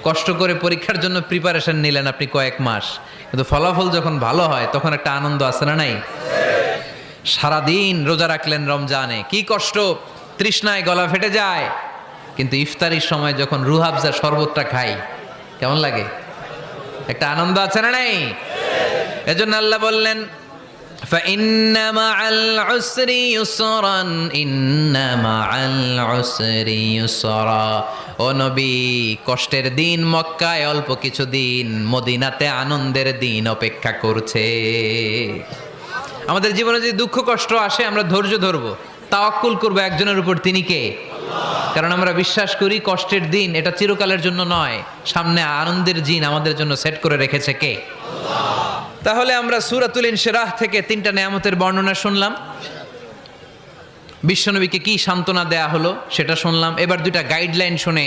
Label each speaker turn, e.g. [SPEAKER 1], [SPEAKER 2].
[SPEAKER 1] কষ্ট করে পরীক্ষার জন্য প্রিপারেশন নিলেন আপনি কয়েক মাস, কিন্তু ফলাফল যখন ভালো হয় তখন একটা আনন্দ আছে না নাই? সারাদিন রোজা রাখলেন রমজানে, কি কষ্ট, তৃষ্ণায় গলা ফেটে যায়, কিন্তু ইফতারির সময় যখন রুহাবজা শরবতটা খাই কেমন লাগে? একটা আনন্দ আছে না নাই? এজন্য আল্লাহ বললেন فإن مع العسر يسرا إن مع العسر يسرا। ও নবী, কষ্টের দিন মক্কায় অল্প কিছু দিন, মদিনাতে আনন্দের দিন অপেক্ষা করছে। আমাদের জীবনে যদি দুঃখ কষ্ট আসে আমরা ধৈর্য ধরবো, তাওয়াক্কুল করবো একজনের উপর, তিনি কে? কারণ আমরা বিশ্বাস করি কষ্টের দিন এটা চিরকালের জন্য নয়, সামনে আনন্দের দিন আমাদের জন্য সেট করে রেখেছে কে? তাহলে আমরা সূরাতুল ইনশিরাহ থেকে 3টা নেয়ামতের বর্ণনা শুনলাম, বিশ্বনবীকে কি সান্ত্বনা দেয়া হলো সেটা শুনলাম। এবার 2টা গাইডলাইন শুনে